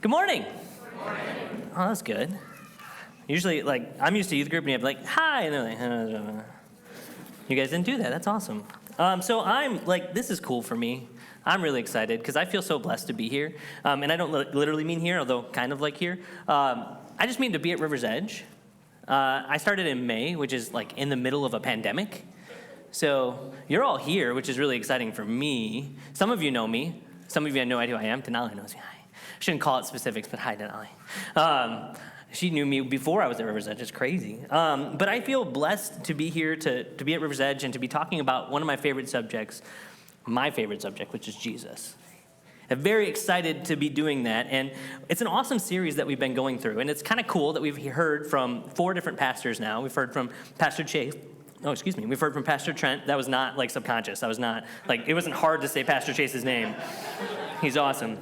Good morning. Good morning. Oh, that's good. Usually, I'm used to youth group, and you have hi, and they're like, you guys didn't do that. That's awesome. So I'm this is cool for me. I'm really excited because I feel so blessed to be here. And I don't literally mean here, although kind of like here. I just mean to be at River's Edge. I started in May, which is in the middle of a pandemic. So you're all here, which is really exciting for me. Some of you know me. Some of you have no idea who I am. Denali knows me. Hi. I shouldn't call it specifics, but hi, Denali. She knew me before I was at River's Edge. It's crazy. But I feel blessed to be here, to be at River's Edge, and to be talking about one of my favorite subjects, which is Jesus. I'm very excited to be doing that, and it's an awesome series that we've been going through, and it's kind of cool that we've heard from 4 different pastors now. We've heard from Pastor Chase. We've heard from Pastor Trent. That was not subconscious. That was not it wasn't hard to say Pastor Chase's name. He's awesome.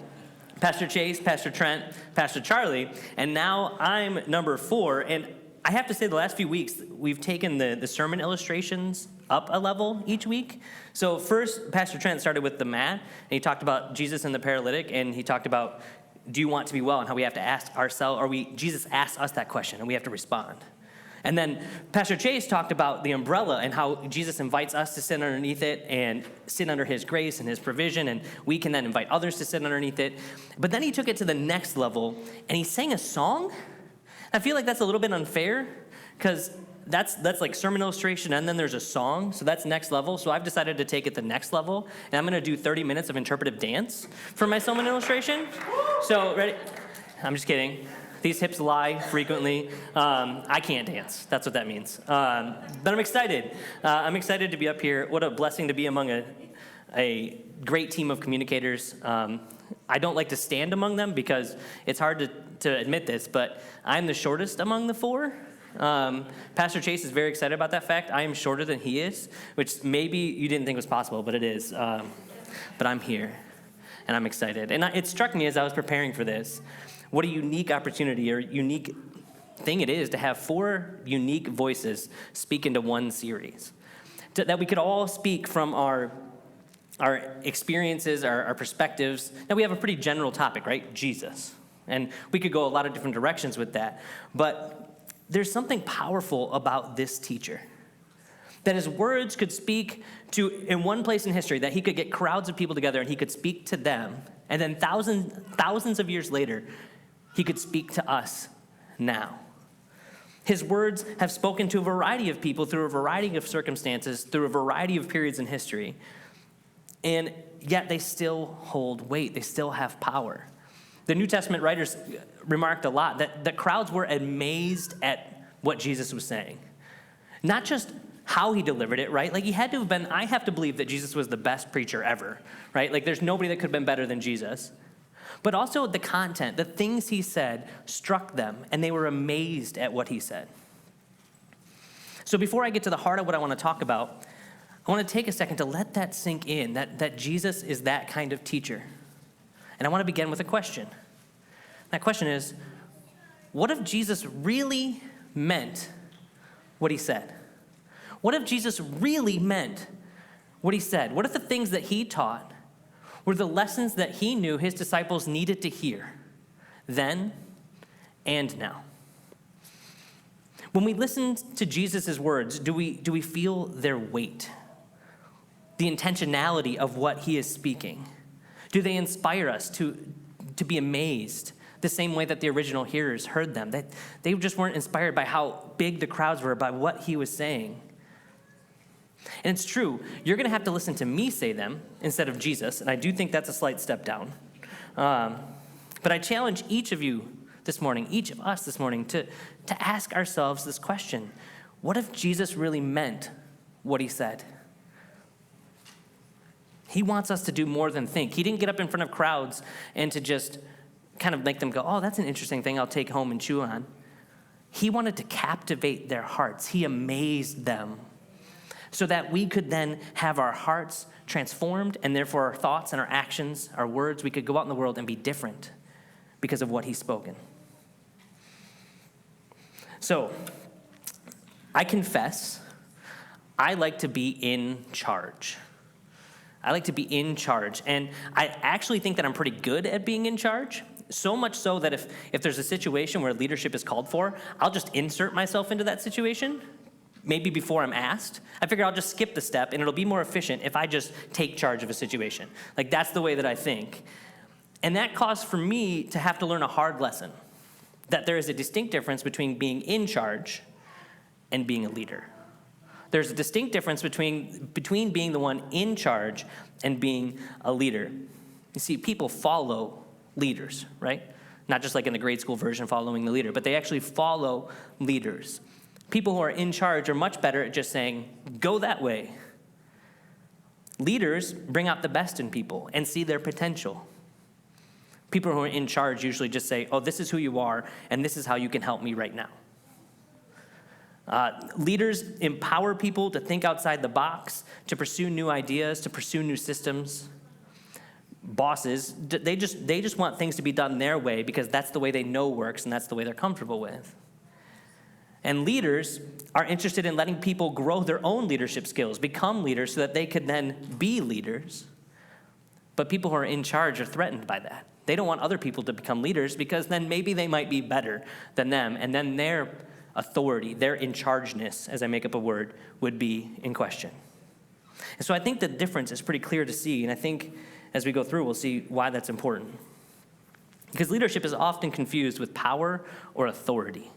Pastor Chase, Pastor Trent, Pastor Charlie, and now I'm number 4. And I have to say the last few weeks, we've taken the sermon illustrations up a level each week. So first, Pastor Trent started with the mat, and he talked about Jesus and the paralytic, and he talked about, do you want to be well, and how we have to ask ourselves, Jesus asked us that question, and we have to respond. And then Pastor Chase talked about the umbrella and how Jesus invites us to sit underneath it and sit under his grace and his provision, and we can then invite others to sit underneath it. But then he took it to the next level, and he sang a song. I feel like that's a little bit unfair because that's like sermon illustration, and then there's a song, so that's next level. So I've decided to take it the next level, and I'm going to do 30 minutes of interpretive dance for my sermon illustration. So ready? I'm just kidding. These hips lie frequently. I can't dance. That's what that means. But I'm excited. I'm excited to be up here. What a blessing to be among a great team of communicators. I don't like to stand among them because it's hard to admit this, but I'm the shortest among the 4. Pastor Chase is very excited about that fact. I am shorter than he is, which maybe you didn't think was possible, but it is. But I'm here, and I'm excited. And it struck me as I was preparing for this, what a unique opportunity or unique thing it is to have 4 unique voices speak into one series. That we could all speak from our experiences, our perspectives. Now, we have a pretty general topic, right? Jesus. And we could go a lot of different directions with that. But there's something powerful about this teacher. That his words could speak to, in one place in history, that he could get crowds of people together and he could speak to them. And then thousands of years later, he could speak to us now. His words have spoken to a variety of people through a variety of circumstances, through a variety of periods in history. And yet they still hold weight. They still have power. The New Testament writers remarked a lot that the crowds were amazed at what Jesus was saying. Not just how he delivered it, right? He had to have been, I have to believe that Jesus was the best preacher ever, right? There's nobody that could have been better than Jesus. But also the content, the things he said struck them, and they were amazed at what he said. So before I get to the heart of what I want to talk about, I want to take a second to let that sink in, that Jesus is that kind of teacher. And I want to begin with a question. That question is, what if Jesus really meant what he said? What if Jesus really meant what he said? What if the things that he taught were the lessons that he knew his disciples needed to hear then and now? When we listen to Jesus' words, do we feel their weight? The intentionality of what he is speaking? Do they inspire us to be amazed the same way that the original hearers heard them? They just weren't inspired by how big the crowds were, by what he was saying. And it's true, you're going to have to listen to me say them instead of Jesus, and I do think that's a slight step down. But I challenge each of you this morning, each of us this morning, to ask ourselves this question. What if Jesus really meant what he said? He wants us to do more than think. He didn't get up in front of crowds and to just kind of make them go, oh, that's an interesting thing I'll take home and chew on. He wanted to captivate their hearts. He amazed them so that we could then have our hearts transformed, and therefore our thoughts and our actions, our words, we could go out in the world and be different because of what he's spoken. So, I confess, I like to be in charge. I like to be in charge, and I actually think that I'm pretty good at being in charge. So much so that if there's a situation where leadership is called for, I'll just insert myself into that situation, maybe before I'm asked. I figure I'll just skip the step, and it'll be more efficient if I just take charge of a situation. Like, that's the way that I think. And that caused for me to have to learn a hard lesson, that there is a distinct difference between being in charge and being a leader. There's a distinct difference between being the one in charge and being a leader. You see, people follow leaders, right? Not just like in the grade school version following the leader, but they actually follow leaders. People who are in charge are much better at just saying, go that way. Leaders bring out the best in people and see their potential. People who are in charge usually just say, oh, this is who you are, and this is how you can help me right now. Leaders empower people to think outside the box, to pursue new ideas, to pursue new systems. Bosses, they just want things to be done their way because that's the way they know works and that's the way they're comfortable with. And leaders are interested in letting people grow their own leadership skills, become leaders so that they could then be leaders. But people who are in charge are threatened by that. They don't want other people to become leaders because then maybe they might be better than them. And then their authority, their in-chargeness, as I make up a word, would be in question. And so I think the difference is pretty clear to see. And I think as we go through, we'll see why that's important. Because leadership is often confused with power or authority.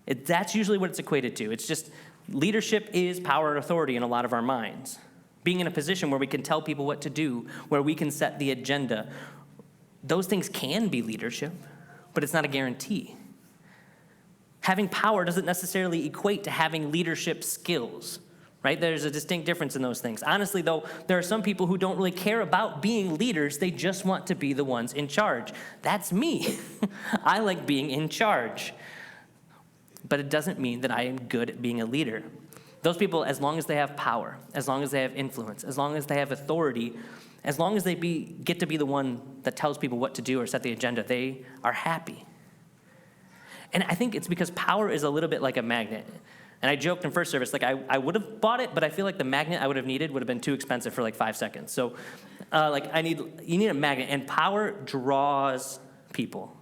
That's usually what it's equated to. It's just leadership is power and authority in a lot of our minds. Being in a position where we can tell people what to do, where we can set the agenda. Those things can be leadership, but it's not a guarantee. Having power doesn't necessarily equate to having leadership skills, right? There's a distinct difference in those things. Honestly, though, there are some people who don't really care about being leaders. They just want to be the ones in charge. That's me. I like being in charge. But it doesn't mean that I am good at being a leader. Those people, as long as they have power, as long as they have influence, as long as they have authority, as long as they get to be the one that tells people what to do or set the agenda, they are happy. And I think it's because power is a little bit like a magnet. And I joked in first service, like I would have bought it, but I feel like the magnet I would have needed would have been too expensive for like 5 seconds. So you need a magnet, and power draws people.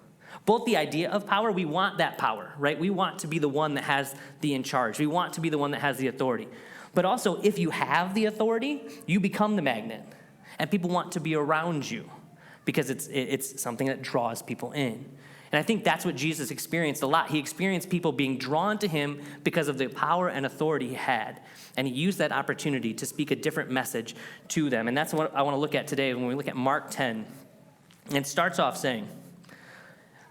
Both the idea of power, we want that power, right? We want to be the one that has the in charge. We want to be the one that has the authority. But also, if you have the authority, you become the magnet. And people want to be around you because it's something that draws people in. And I think that's what Jesus experienced a lot. He experienced people being drawn to him because of the power and authority he had. And he used that opportunity to speak a different message to them. And that's what I want to look at today when we look at Mark 10. And it starts off saying,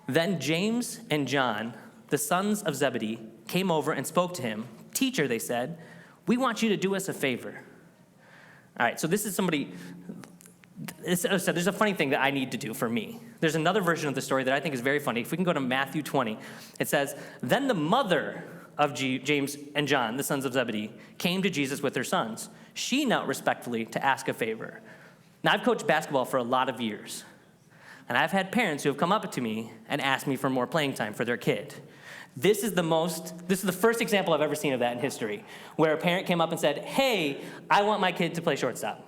then James and John, the sons of Zebedee, came over and spoke to him. Teacher, they said, we want you to do us a favor. All right, so this is somebody, so there's a funny thing that I need to do for me. There's another version of the story that I think is very funny. If we can go to Matthew 20, it says, then the mother of James and John, the sons of Zebedee, came to Jesus with her sons. She knelt respectfully to ask a favor. Now, I've coached basketball for a lot of years. And I've had parents who have come up to me and asked me for more playing time for their kid. This is the first example I've ever seen of that in history, where a parent came up and said, hey, I want my kid to play shortstop.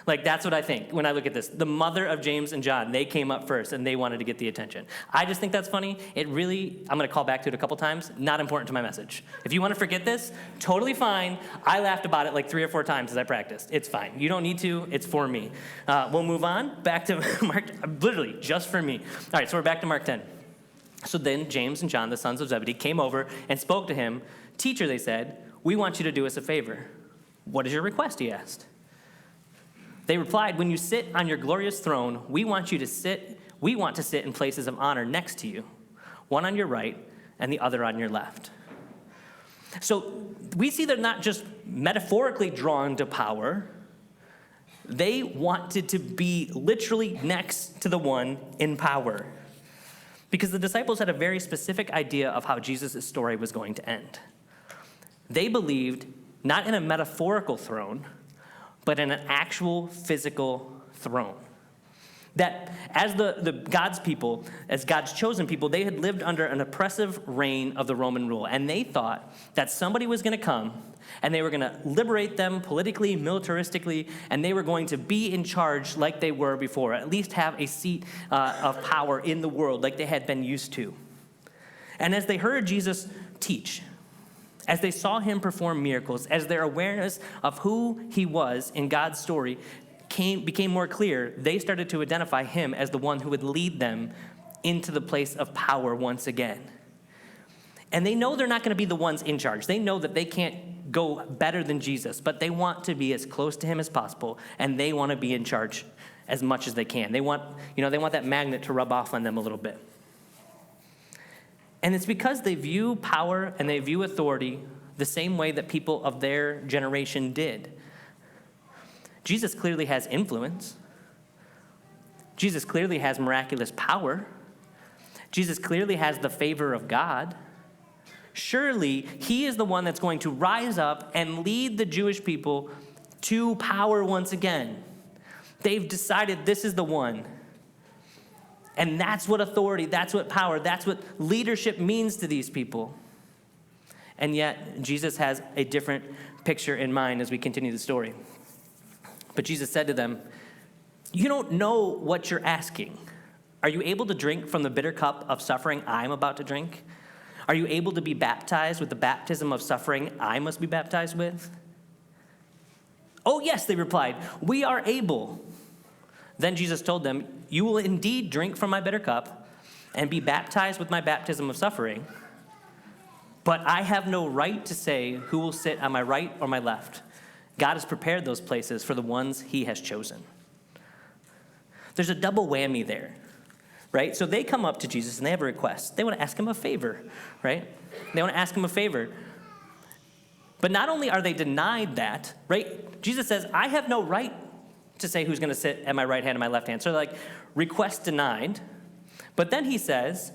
Like, that's what I think when I look at this. The mother of James and John, they came up first, and they wanted to get the attention. I just think that's funny. I'm going to call back to it a couple times, not important to my message. If you want to forget this, totally fine. I laughed about it like 3 or 4 times as I practiced. It's fine. You don't need to. It's for me. We'll move on back to Mark, literally just for me. All right, so we're back to Mark 10. So then James and John, the sons of Zebedee, came over and spoke to him. Teacher, they said, we want you to do us a favor. What is your request, he asked. They replied, when you sit on your glorious throne, we want to sit in places of honor next to you, one on your right and the other on your left. So we see they're not just metaphorically drawn to power. They wanted to be literally next to the one in power. Because the disciples had a very specific idea of how Jesus' story was going to end. They believed not in a metaphorical throne, but in an actual physical throne. That as the God's people, as God's chosen people, they had lived under an oppressive reign of the Roman rule. And they thought that somebody was going to come and they were going to liberate them politically, militaristically, and they were going to be in charge like they were before, at least have a seat of power in the world like they had been used to. And as they heard Jesus teach, as they saw him perform miracles, as their awareness of who he was in God's story became more clear, they started to identify him as the one who would lead them into the place of power once again. And they know they're not going to be the ones in charge. They know that they can't go better than Jesus, but they want to be as close to him as possible, and they want to be in charge as much as they can. They want that magnet to rub off on them a little bit. And it's because they view power and they view authority the same way that people of their generation did. Jesus clearly has influence. Jesus clearly has miraculous power. Jesus clearly has the favor of God. Surely he is the one that's going to rise up and lead the Jewish people to power once again. They've decided this is the one. And that's what authority, that's what power, that's what leadership means to these people. And yet, Jesus has a different picture in mind as we continue the story. But Jesus said to them, "You don't know what you're asking. Are you able to drink from the bitter cup of suffering I'm about to drink? Are you able to be baptized with the baptism of suffering I must be baptized with?" "Oh, yes," they replied, "we are able." Then Jesus told them, "You will indeed drink from my bitter cup and be baptized with my baptism of suffering. But I have no right to say who will sit on my right or my left. God has prepared those places for the ones he has chosen." There's a double whammy there, right? So they come up to Jesus and they have a request. They want to ask him a favor, right? They want to ask him a favor. But not only are they denied that, right? Jesus says, "I have no right to say who's going to sit at my right hand and my left hand." So like, request denied. But then he says,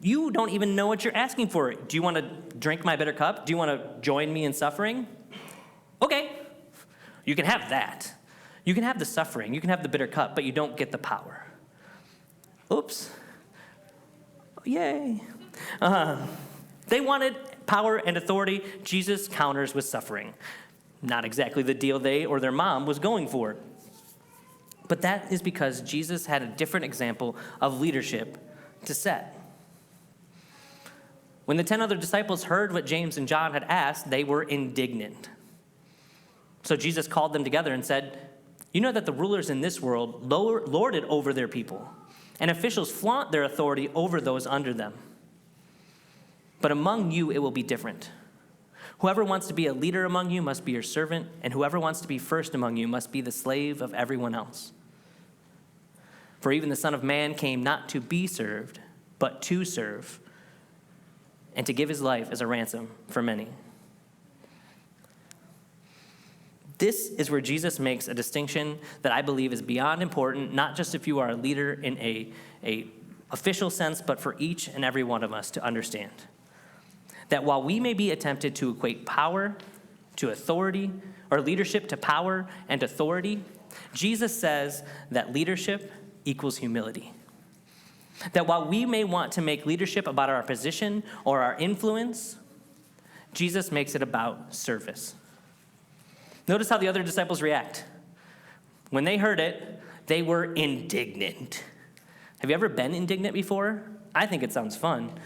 "You don't even know what you're asking for. Do you want to drink my bitter cup? Do you want to join me in suffering? Okay, you can have that. You can have the suffering. You can have the bitter cup, but you don't get the power." Oops. Yay. They wanted power and authority. Jesus counters with suffering. Not exactly the deal they or their mom was going for. But that is because Jesus had a different example of leadership to set. When the 10 other disciples heard what James and John had asked, they were indignant. So Jesus called them together and said, "You know that the rulers in this world lord it over their people, and officials flaunt their authority over those under them. But among you it will be different. Whoever wants to be a leader among you must be your servant, and whoever wants to be first among you must be the slave of everyone else. For even the Son of Man came not to be served, but to serve, and to give his life as a ransom for many." This is where Jesus makes a distinction that I believe is beyond important, not just if you are a leader in a official sense, but for each and every one of us to understand. That while we may be tempted to equate power to authority, or leadership to power and authority, Jesus says that leadership equals humility. That while we may want to make leadership about our position or our influence, Jesus makes it about service. Notice how the other disciples react. When they heard it, they were indignant. Have you ever been indignant before? I think it sounds fun.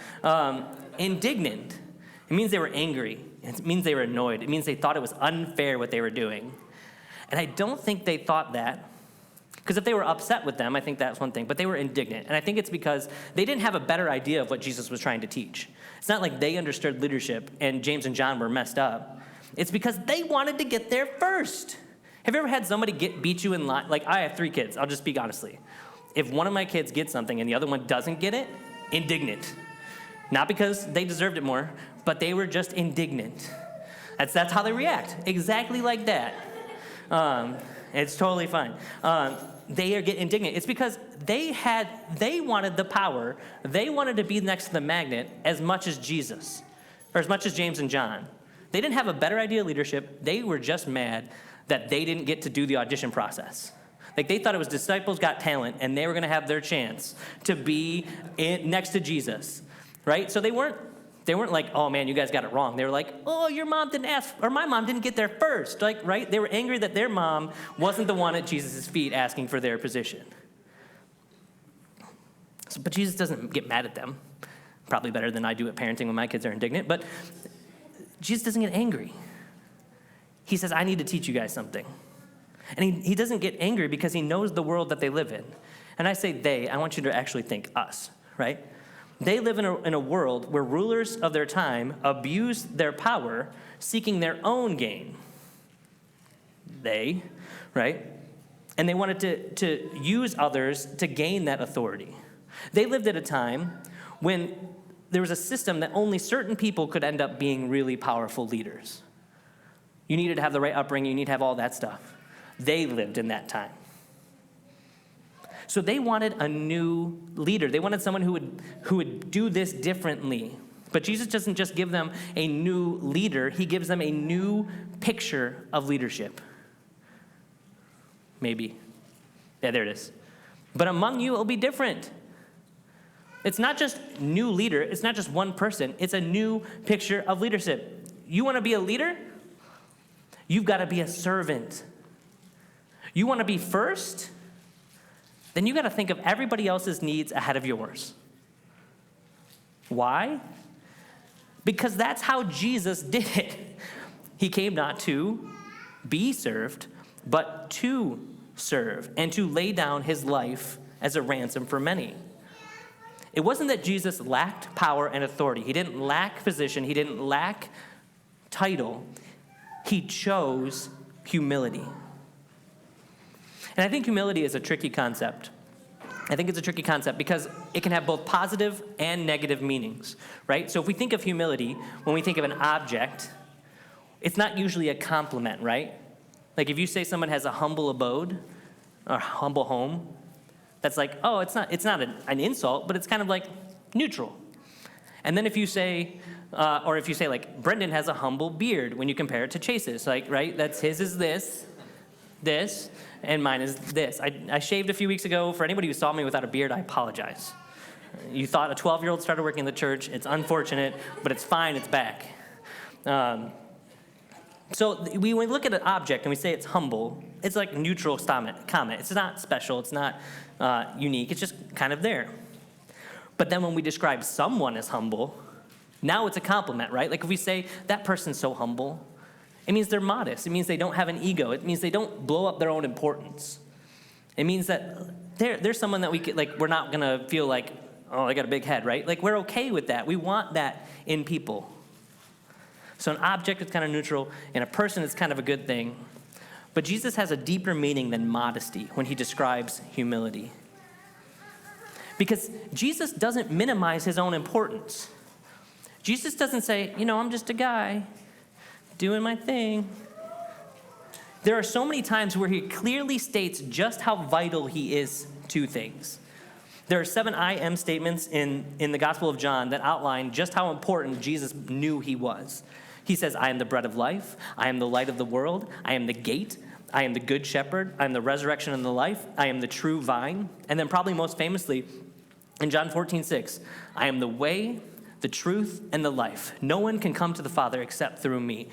Indignant. It means they were angry. It means they were annoyed. It means they thought it was unfair what they were doing. And I don't think they thought that, because if they were upset with them, I think that's one thing, but they were indignant. And I think it's because they didn't have a better idea of what Jesus was trying to teach. It's not like they understood leadership and James and John were messed up. It's because they wanted to get there first. Have you ever had somebody beat you in line? Like, I have 3 kids. I'll just speak honestly. If one of my kids gets something and the other one doesn't get it, indignant. Not because they deserved it more, but they were just indignant. That's how they react. Exactly like that. It's totally fine. They get indignant. It's because they wanted the power. They wanted to be next to the magnet as much as Jesus, or as much as James and John. They didn't have a better idea of leadership. They were just mad that they didn't get to do the audition process. Like they thought it was Disciples Got Talent, and they were going to have their chance to be next to Jesus, right? So they weren't like, oh man, you guys got it wrong. They were like, oh, your mom didn't ask, or my mom didn't get there first, like, right? They were angry that their mom wasn't the one at Jesus' feet asking for their position. So, but Jesus doesn't get mad at them. Probably better than I do at parenting when my kids are indignant, but Jesus doesn't get angry. He says, I need to teach you guys something. And he doesn't get angry because he knows the world that they live in. And I say they, I want you to actually think us, right? They live in a world where rulers of their time abuse their power, seeking their own gain. They, right? And they wanted to use others to gain that authority. They lived at a time when there was a system that only certain people could end up being really powerful leaders. You needed to have the right upbringing, you need to have all that stuff. They lived in that time. So they wanted a new leader. They wanted someone who would do this differently. But Jesus doesn't just give them a new leader, he gives them a new picture of leadership. Maybe. Yeah, there it is. But among you, it'll be different. It's not just new leader. It's not just one person. It's a new picture of leadership. You want to be a leader? You've got to be a servant. You want to be first? Then you got to think of everybody else's needs ahead of yours. Why? Because that's how Jesus did it. He came not to be served, but to serve and to lay down his life as a ransom for many. It wasn't that Jesus lacked power and authority. He didn't lack position. He didn't lack title. He chose humility. And I think humility is a tricky concept. I think it's a tricky concept because it can have both positive and negative meanings, right? So if we think of humility, when we think of an object, it's not usually a compliment, right? Like if you say someone has a humble abode or humble home, that's like, oh, it's not an insult, but it's kind of like neutral. And then if you say like, Brendan has a humble beard when you compare it to Chase's, like, right? That's his is this, and mine is this. I shaved a few weeks ago. For anybody who saw me without a beard, I apologize. You thought a 12-year-old started working in the church. It's unfortunate, but it's fine. It's back. So we look at an object and we say it's humble. It's like neutral comment. It's not special. It's not unique. It's just kind of there. But then when we describe someone as humble, now it's a compliment, right? Like if we say that person's so humble, it means they're modest. It means they don't have an ego. It means they don't blow up their own importance. It means that they're someone that we're not going to feel like, oh, I got a big head, right? Like we're okay with that. We want that in people. So an object is kind of neutral, and a person is kind of a good thing. But Jesus has a deeper meaning than modesty when he describes humility. Because Jesus doesn't minimize his own importance. Jesus doesn't say, I'm just a guy doing my thing. There are so many times where he clearly states just how vital he is to things. There are 7 I am statements in the Gospel of John that outline just how important Jesus knew he was. He says, I am the bread of life. I am the light of the world. I am the gate. I am the good shepherd. I am the resurrection and the life. I am the true vine. And then probably most famously, in John 14:6, I am the way, the truth, and the life. No one can come to the Father except through me.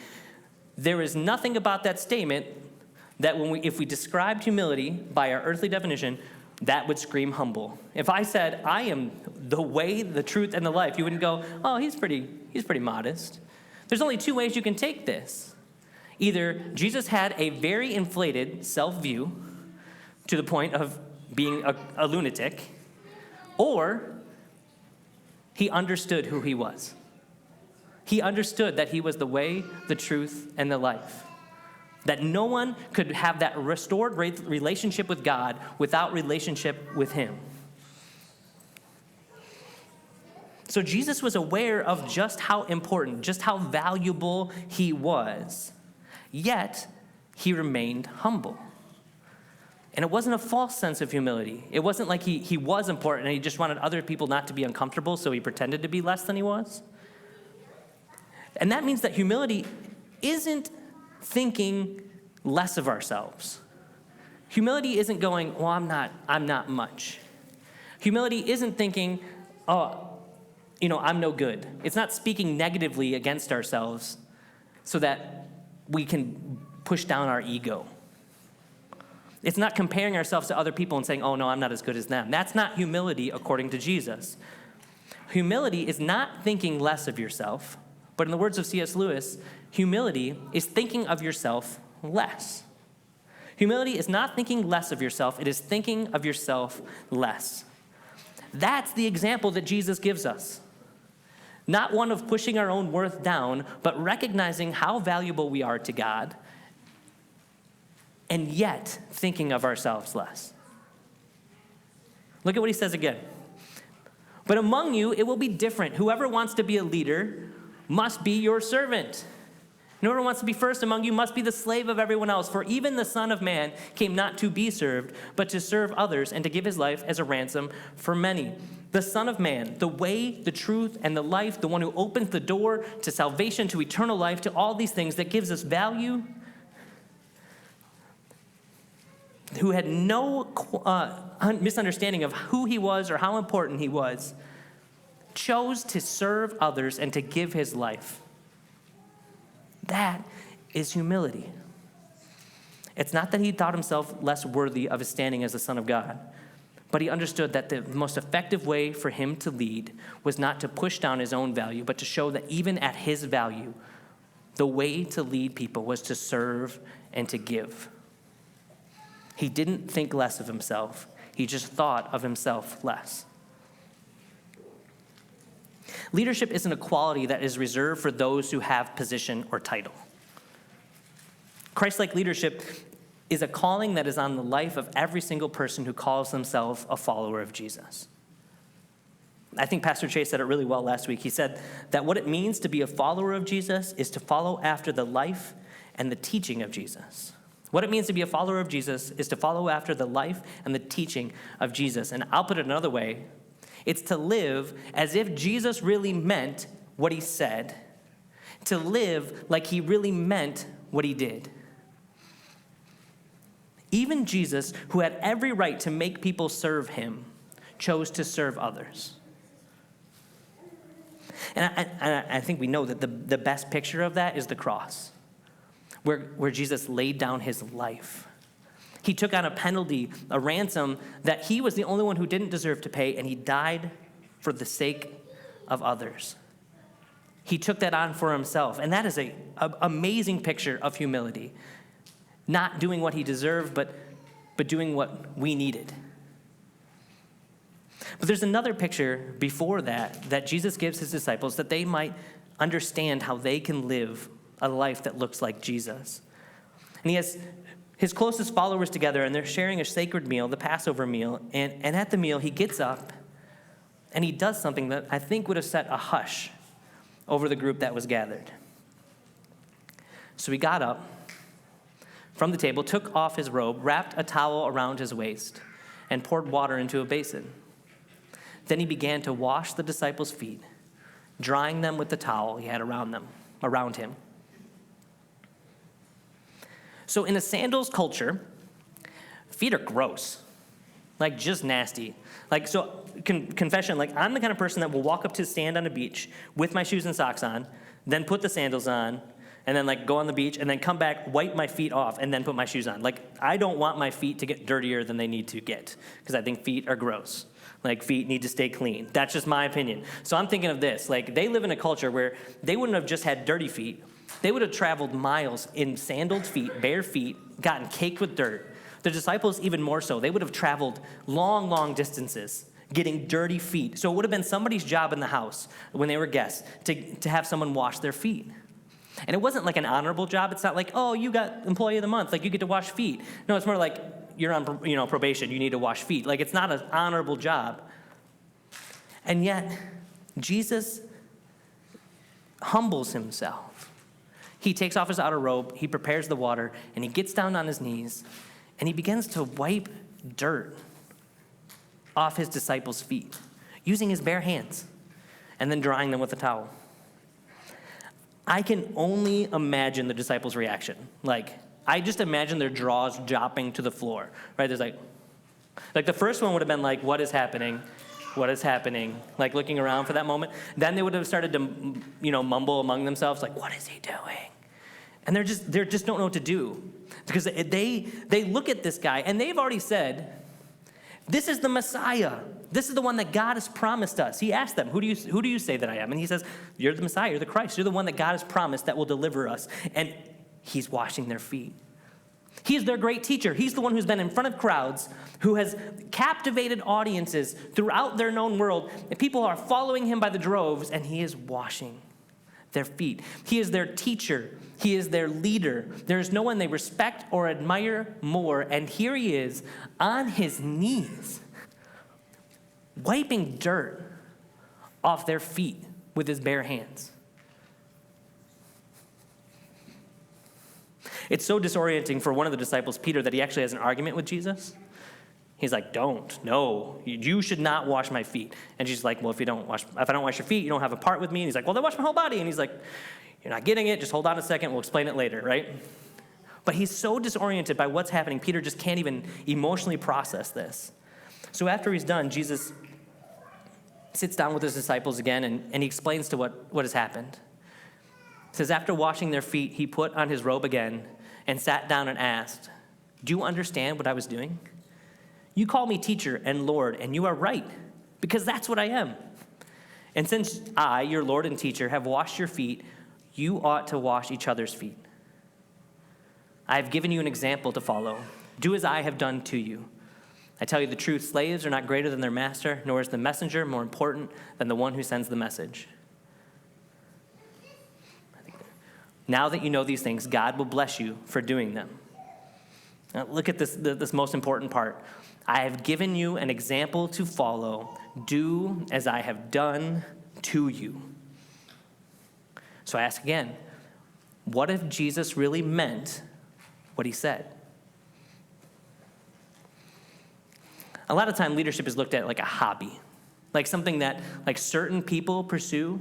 There is nothing about that statement that if we described humility by our earthly definition, that would scream humble. If I said, I am the way, the truth, and the life, you wouldn't go, oh, he's pretty modest. There's only 2 ways you can take this. Either Jesus had a very inflated self-view to the point of being a lunatic, or he understood who he was. He understood that he was the way, the truth, and the life. That no one could have that restored relationship with God without relationship with him. So Jesus was aware of just how important, just how valuable he was. Yet, he remained humble. And it wasn't a false sense of humility. It wasn't like he was important and he just wanted other people not to be uncomfortable, so he pretended to be less than he was. And that means that humility isn't thinking less of ourselves. Humility isn't going, well, I'm not much. Humility isn't thinking, oh, I'm no good. It's not speaking negatively against ourselves so that we can push down our ego. It's not comparing ourselves to other people and saying, oh, no, I'm not as good as them. That's not humility according to Jesus. Humility is not thinking less of yourself, but in the words of C.S. Lewis, humility is thinking of yourself less. Humility is not thinking less of yourself, it is thinking of yourself less. That's the example that Jesus gives us. Not one of pushing our own worth down, but recognizing how valuable we are to God, and yet thinking of ourselves less. Look at what he says again. But among you, it will be different. Whoever wants to be a leader must be your servant. And whoever wants to be first among you must be the slave of everyone else. For even the Son of Man came not to be served, but to serve others and to give his life as a ransom for many. The Son of Man, the way, the truth, and the life, the one who opens the door to salvation, to eternal life, to all these things that gives us value, who had no misunderstanding of who he was or how important he was, chose to serve others and to give his life. That is humility. It's not that he thought himself less worthy of his standing as the Son of God, but he understood that the most effective way for him to lead was not to push down his own value, but to show that even at his value, the way to lead people was to serve and to give. He didn't think less of himself. He just thought of himself less. Leadership isn't a quality that is reserved for those who have position or title. Christ-like leadership is a calling that is on the life of every single person who calls themselves a follower of Jesus. I think Pastor Chase said it really well last week. He said that what it means to be a follower of Jesus is to follow after the life and the teaching of Jesus. What it means to be a follower of Jesus is to follow after the life and the teaching of Jesus. And I'll put it another way. It's to live as if Jesus really meant what he said, to live like he really meant what he did. Even Jesus, who had every right to make people serve him, chose to serve others. And I think we know that the best picture of that is the cross, where Jesus laid down his life. He took on a penalty, a ransom that he was the only one who didn't deserve to pay, and he died for the sake of others. He took that on for himself, and that is an amazing picture of humility. Not doing what he deserved, but doing what we needed. But there's another picture before that Jesus gives his disciples that they might understand how they can live a life that looks like Jesus. And he has his closest followers together, and they're sharing a sacred meal, the Passover meal. And at the meal, he gets up, and he does something that I think would have set a hush over the group that was gathered. So he got up from the table, took off his robe, wrapped a towel around his waist, and poured water into a basin. Then he began to wash the disciples' feet, drying them with the towel he had around him. So in a sandals culture, feet are gross, like just nasty. Like, so confession, like I'm the kind of person that will walk up to stand on a beach with my shoes and socks on, then put the sandals on, and then like go on the beach, and then come back, wipe my feet off, and then put my shoes on. Like, I don't want my feet to get dirtier than they need to get, because I think feet are gross. Like, feet need to stay clean. That's just my opinion. So I'm thinking of this. Like, they live in a culture where they wouldn't have just had dirty feet. They would have traveled miles in sandaled feet, bare feet, gotten caked with dirt. The disciples even more so. They would have traveled long, long distances, getting dirty feet. So it would have been somebody's job in the house when they were guests to have someone wash their feet. And it wasn't like an honorable job. It's not like, oh, you got employee of the month, like you get to wash feet. No, it's more like you're on probation, you need to wash feet. Like, it's not an honorable job. And yet, Jesus humbles himself. He takes off his outer robe, he prepares the water, and he gets down on his knees, and he begins to wipe dirt off his disciples' feet, using his bare hands, and then drying them with a towel. I can only imagine the disciples' reaction. Like, I just imagine their jaws dropping to the floor, right? There's like the first one would have been like, what is happening? What is happening? Like looking around for that moment. Then they would have started to, mumble among themselves, like, what is he doing? And they just don't know what to do. Because they look at this guy, and they've already said, this is the Messiah. This is the one that God has promised us. He asked them, who do you say that I am? And he says, you're the Messiah, you're the Christ. You're the one that God has promised that will deliver us. And he's washing their feet. He's their great teacher. He's the one who's been in front of crowds, who has captivated audiences throughout their known world. And people are following him by the droves, and he is washing their feet. He is their teacher. He is their leader. There is no one they respect or admire more. And here he is on his knees, wiping dirt off their feet with his bare hands. It's so disorienting for one of the disciples, Peter, that he actually has an argument with Jesus. He's like, no, you should not wash my feet. And Jesus is like, well, if I don't wash your feet, you don't have a part with me. And he's like, well, then wash my whole body. And he's like, you're not getting it. Just hold on a second. We'll explain it later, right? But he's so disoriented by what's happening, Peter just can't even emotionally process this. So after he's done, Jesus sits down with his disciples again, and he explains to what has happened. It says, after washing their feet, he put on his robe again and sat down and asked, do you understand what I was doing? You call me teacher and Lord, and you are right, because that's what I am. And since I, your Lord and teacher, have washed your feet, you ought to wash each other's feet. I have given you an example to follow. Do as I have done to you. I tell you the truth, slaves are not greater than their master, nor is the messenger more important than the one who sends the message. Now that you know these things, God will bless you for doing them. Now look at this most important part. I have given you an example to follow. Do as I have done to you. So I ask again, what if Jesus really meant what he said? A lot of time, leadership is looked at like a hobby, like something that like certain people pursue.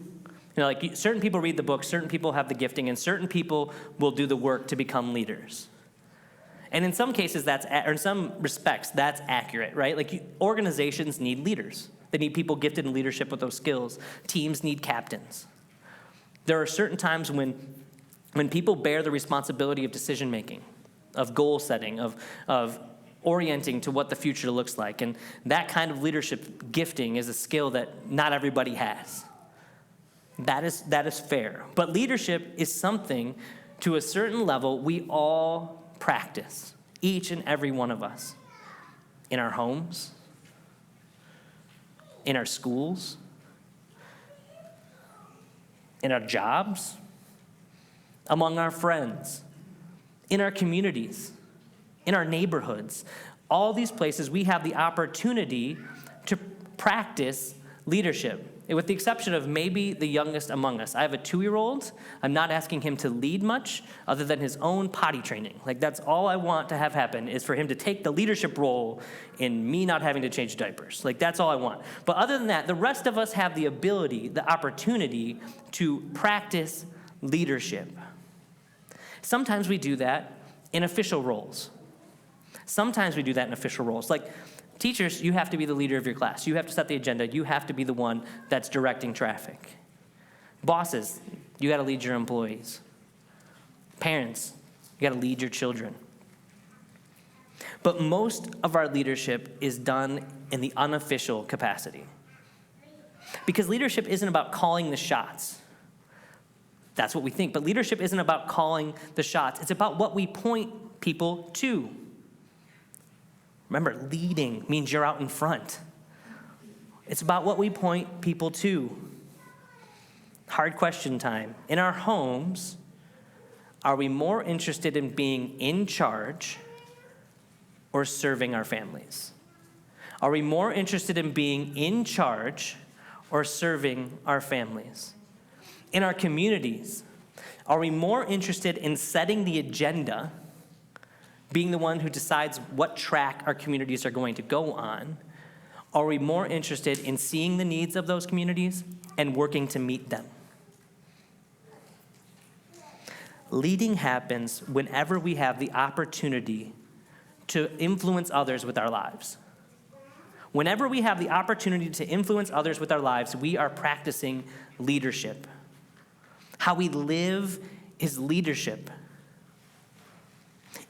Like certain people read the book, certain people have the gifting, and certain people will do the work to become leaders. And in some cases, or in some respects, that's accurate, right? Like organizations need leaders. They need people gifted in leadership with those skills. Teams need captains. There are certain times when people bear the responsibility of decision making, of goal setting, of orienting to what the future looks like. And that kind of leadership gifting is a skill that not everybody has. That is fair. But leadership is something, to a certain level, we all practice, each and every one of us, in our homes, in our schools, in our jobs, among our friends, in our communities, in our neighborhoods. All these places we have the opportunity to practice leadership. With the exception of maybe the youngest among us. I have a 2-year-old. I'm not asking him to lead much other than his own potty training. Like that's all I want to have happen is for him to take the leadership role in me not having to change diapers. Like that's all I want. But other than that, the rest of us have the ability, the opportunity to practice leadership. Sometimes we do that in official roles. Sometimes we do that in official roles. Like teachers, you have to be the leader of your class. You have to set the agenda. You have to be the one that's directing traffic. Bosses, you got to lead your employees. Parents, you got to lead your children. But most of our leadership is done in the unofficial capacity. Because leadership isn't about calling the shots. That's what we think. But leadership isn't about calling the shots. It's about what we point people to. Remember, leading means you're out in front. It's about what we point people to. Hard question time. In our homes, are we more interested in being in charge or serving our families? Are we more interested in being in charge or serving our families? In our communities, are we more interested in setting the agenda, being the one who decides what track our communities are going to go on? Are we more interested in seeing the needs of those communities and working to meet them? leading happens whenever we have the opportunity to influence others with our lives. Whenever we have the opportunity to influence others with our lives, we are practicing leadership. How we live is leadership.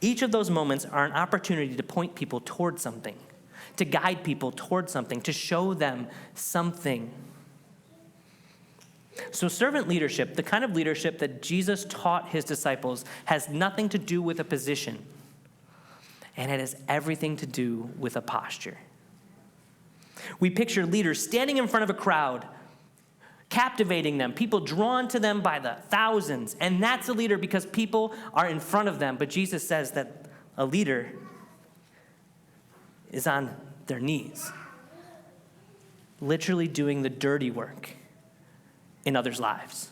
Each of those moments are an opportunity to point people toward something, to guide people toward something, to show them something. So servant leadership, the kind of leadership that Jesus taught his disciples, has nothing to do with a position, and it has everything to do with a posture. We picture leaders standing in front of a crowd, captivating them, people drawn to them by the thousands, and that's a leader because people are in front of them. But Jesus says that a leader is on their knees, literally doing the dirty work in others' lives.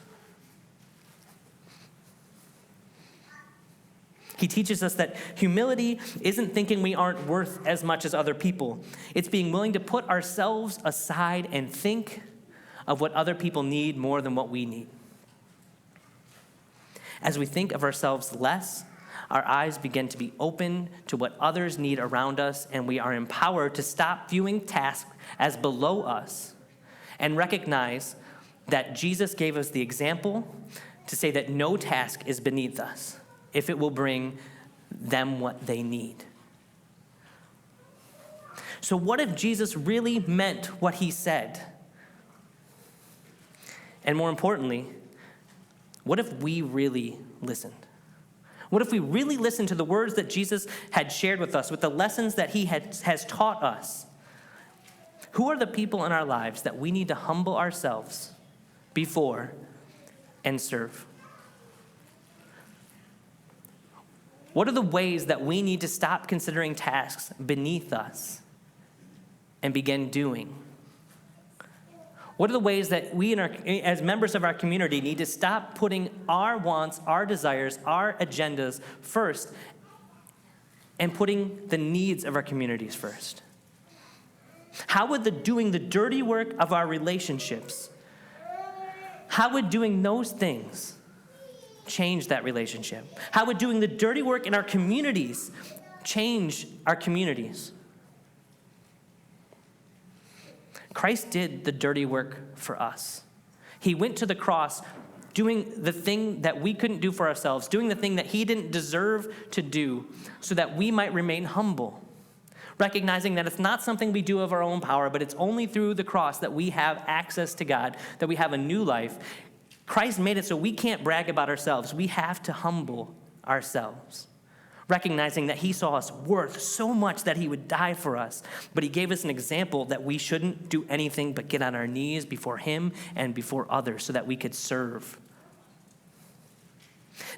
He teaches us that humility isn't thinking we aren't worth as much as other people. It's being willing to put ourselves aside and think of what other people need more than what we need. As we think of ourselves less, our eyes begin to be open to what others need around us, and we are empowered to stop viewing tasks as below us and recognize that Jesus gave us the example to say that no task is beneath us if it will bring them what they need. So what if Jesus really meant what he said? And more importantly, what if we really listened? What if we really listened to the words that Jesus had shared with us, with the lessons that he has taught us? Who are the people in our lives that we need to humble ourselves before and serve? What are the ways that we need to stop considering tasks beneath us and begin doing? What are the ways that we, as members of our community, need to stop putting our wants, our desires, our agendas first and putting the needs of our communities first? How would doing the dirty work of our relationships, how would doing those things change that relationship? How would doing the dirty work in our communities change our communities? Christ did the dirty work for us. He went to the cross doing the thing that we couldn't do for ourselves, doing the thing that he didn't deserve to do so that we might remain humble, recognizing that it's not something we do of our own power, but it's only through the cross that we have access to God, that we have a new life. Christ made it so we can't brag about ourselves. We have to humble ourselves, recognizing that he saw us worth so much that he would die for us. But he gave us an example that we shouldn't do anything but get on our knees before him and before others so that we could serve.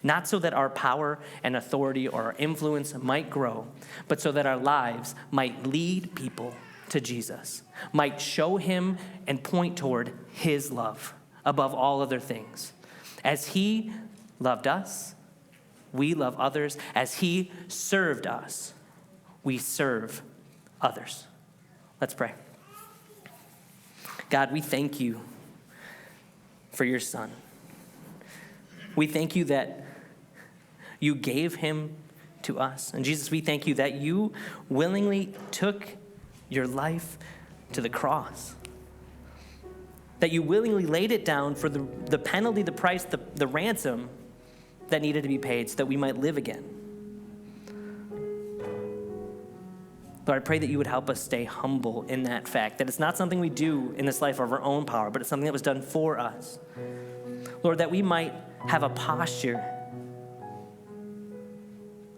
Not so that our power and authority or our influence might grow, but so that our lives might lead people to Jesus, might show him and point toward his love above all other things. As he loved us, we love others. As he served us, we serve others. Let's pray. God, we thank you for your son. We thank you that you gave him to us. And Jesus, we thank you that you willingly took your life to the cross, that you willingly laid it down for the penalty, the price, the ransom that needed to be paid so that we might live again. Lord, I pray that you would help us stay humble in that fact, that it's not something we do in this life of our own power, but it's something that was done for us. Lord, that we might have a posture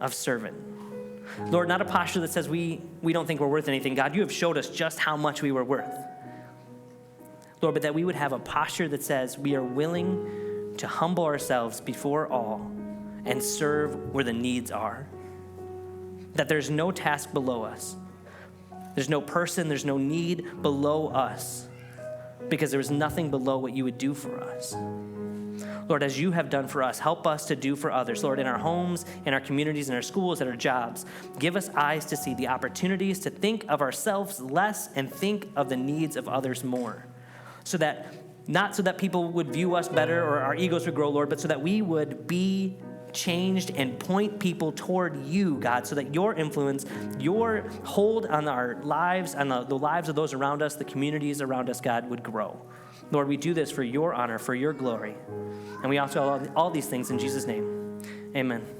of servant. Lord, not a posture that says we don't think we're worth anything. God, you have showed us just how much we were worth. Lord, but that we would have a posture that says we are willing to humble ourselves before all and serve where the needs are. That there's no task below us. There's no person, there's no need below us, because there is nothing below what you would do for us. Lord, as you have done for us, help us to do for others. Lord, in our homes, in our communities, in our schools, in our jobs, give us eyes to see the opportunities to think of ourselves less and think of the needs of others more. So that, not so that people would view us better or our egos would grow, Lord, but so that we would be changed and point people toward you, God, so that your influence, your hold on our lives, on the lives of those around us, the communities around us, God, would grow. Lord, we do this for your honor, for your glory. And we ask all these things in Jesus' name. Amen.